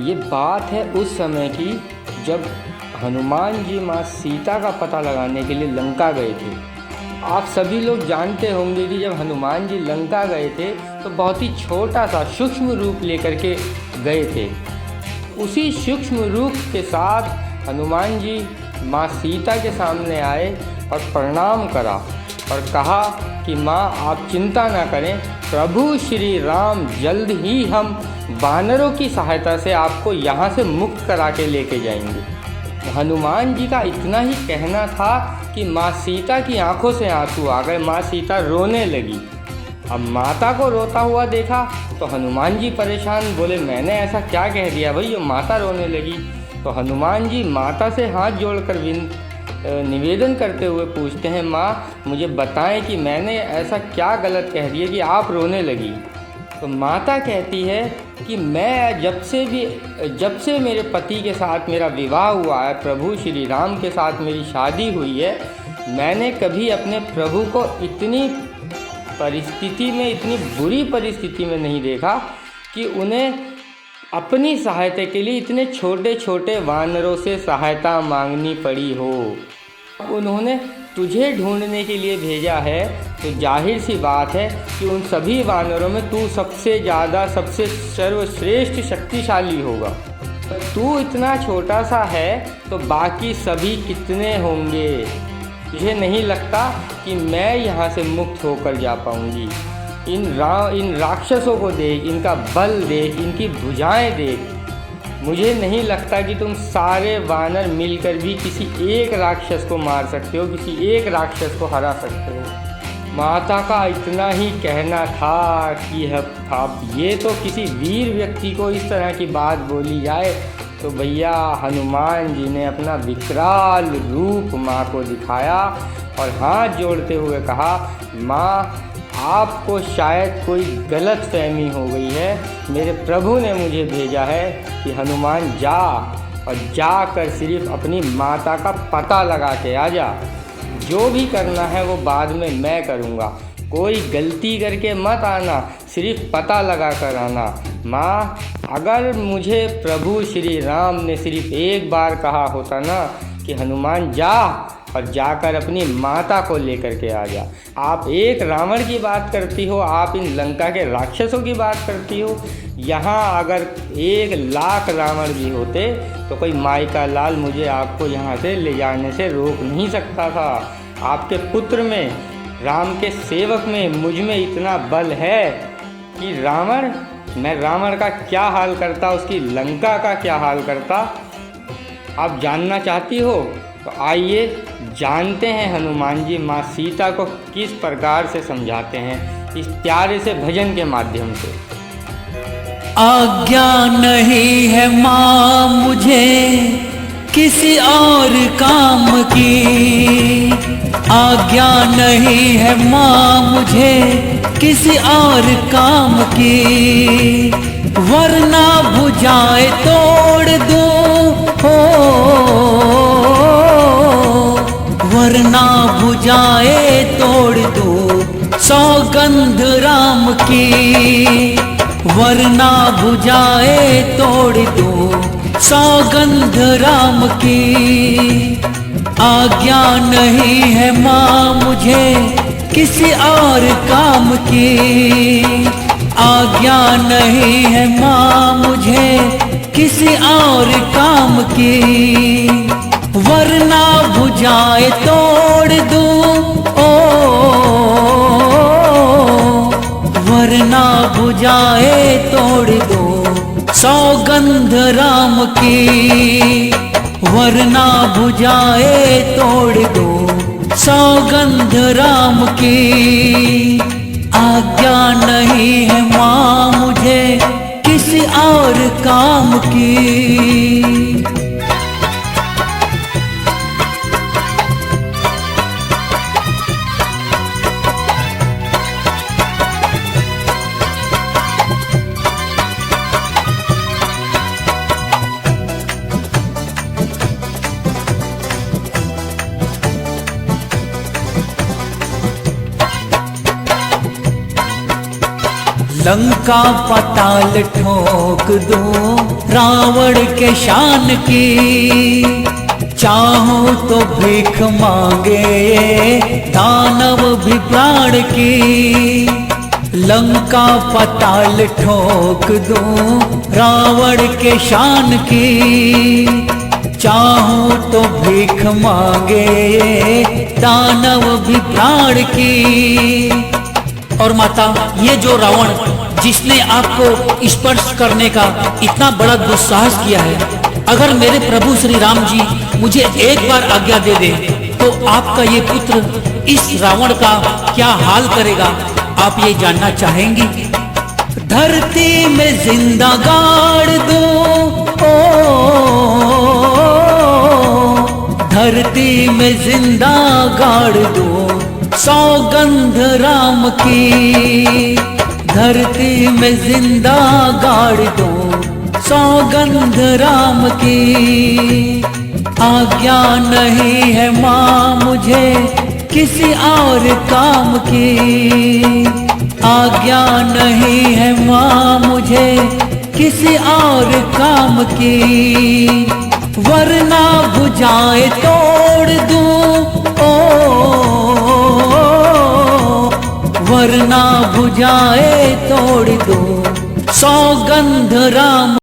ये बात है उस समय की जब हनुमान जी माँ सीता का पता लगाने के लिए लंका गए थे। आप सभी लोग जानते होंगे कि जब हनुमान जी लंका गए थे तो बहुत ही छोटा सा सूक्ष्म रूप लेकर के गए थे। उसी सूक्ष्म रूप के साथ हनुमान जी माँ सीता के सामने आए और प्रणाम करा और कहा कि माँ आप चिंता ना करें, प्रभु श्री राम जल्द ही हम वानरों की सहायता से आपको यहाँ से मुक्त करा के लेके जाएंगे। हनुमान जी का इतना ही कहना था कि माँ सीता की आंखों से आंसू आ गए। माँ सीता रोने लगी। अब माता को रोता हुआ देखा तो हनुमान जी परेशान, बोले मैंने ऐसा क्या कह दिया भाई जो माता रोने लगी। तो हनुमान जी माता से हाथ जोड़कर निवेदन करते हुए पूछते हैं, माँ मुझे बताएं कि मैंने ऐसा क्या गलत कह दिया कि आप रोने लगी। तो माता कहती है कि मैं जब से मेरे पति के साथ मेरा विवाह हुआ है, प्रभु श्री राम के साथ मेरी शादी हुई है, मैंने कभी अपने प्रभु को इतनी बुरी परिस्थिति में नहीं देखा कि उन्हें अपनी सहायता के लिए इतने छोटे छोटे वानरों से सहायता मांगनी पड़ी हो। उन्होंने तुझे ढूंढने के लिए भेजा है तो जाहिर सी बात है कि उन सभी वानरों में तू सबसे ज़्यादा सबसे सर्वश्रेष्ठ शक्तिशाली होगा। तू इतना छोटा सा है तो बाकी सभी कितने होंगे। मुझे नहीं लगता कि मैं यहाँ से मुक्त होकर जा पाऊँगी। इन राक्षसों को देख, इनका बल देख, इनकी भुजाएं देख। मुझे नहीं लगता कि तुम सारे वानर मिलकर भी किसी एक राक्षस को मार सकते हो, किसी एक राक्षस को हरा सकते हो। माता का इतना ही कहना था कि अब ये तो किसी वीर व्यक्ति को इस तरह की बात बोली जाए तो भैया हनुमान जी ने अपना विकराल रूप माँ को दिखाया और हाथ जोड़ते हुए कहा, माँ आपको शायद कोई गलत फहमी हो गई है। मेरे प्रभु ने मुझे भेजा है कि हनुमान जा और जाकर सिर्फ अपनी माता का पता लगा के आ जा। जो भी करना है वो बाद में मैं करूँगा। कोई गलती करके मत आना, सिर्फ पता लगा कर आना। माँ अगर मुझे प्रभु श्री राम ने सिर्फ एक बार कहा होता ना कि हनुमान जा और जाकर अपनी माता को लेकर के आ जा। आप एक रावण की बात करती हो, आप इन लंका के राक्षसों की बात करती हो। यहाँ अगर 1,00,000 रावण भी होते तो कोई माई का लाल मुझे आपको यहाँ से ले जाने से रोक नहीं सकता था। आपके पुत्र में, राम के सेवक में, मुझ में इतना बल है कि मैं रावण का क्या हाल करता, उसकी लंका का क्या हाल करता। आप जानना चाहती हो तो आइए जानते हैं हनुमान जी माँ सीता को किस प्रकार से समझाते हैं इस प्यारे से भजन के माध्यम से। आज्ञा नहीं है माँ मुझे किसी और काम की, आज्ञा नहीं है माँ मुझे किसी और काम की, वरना भुजाएं तोड़ दूं हो, वरना भुजाएं तोड़ दूं सौगंध राम की, वरना भुजाएं तोड़ दूं सौगंध राम की। आज्ञा नहीं है माँ मुझे किसी और काम की, आज्ञा नहीं है माँ मुझे किसी और काम की, वरना भुजाएं तोड़ दूं ओ, वरना भुजाएं तोड़ दूं सौगंध राम की, वरना भुजाएं तोड़ दूं सौगंध राम की। आज्ञा नहीं है माँ मुझे किसी और काम की। लंका पताल ठोक दूं रावण के शान की। चाहूं तो भीख मांगे दानव भी प्राण की। लंका पताल ठोक दूं रावण के शान की। चाहूं तो भीख मांगे दानव भी प्राण की। और माता, ये जो रावण जिसने आपको स्पर्श करने का इतना बड़ा दुस्साहस किया है, अगर मेरे प्रभु श्री राम जी मुझे एक बार आज्ञा दे दे तो आपका ये पुत्र इस रावण का क्या हाल करेगा, आप ये जानना चाहेंगी? धरती में जिंदा गाड़ दूं, धरती में जिंदा गाड़ दूं सौगंध राम की। धरती में जिंदा गाड़ दूं सौगंध राम की। आज्ञा नहीं है माँ मुझे किसी और काम की। आज्ञा नहीं है माँ मुझे किसी और काम की। वरना भुजाएं तोड़ दूं, वरना भुजाएं तोड़ दूं सौगंध राम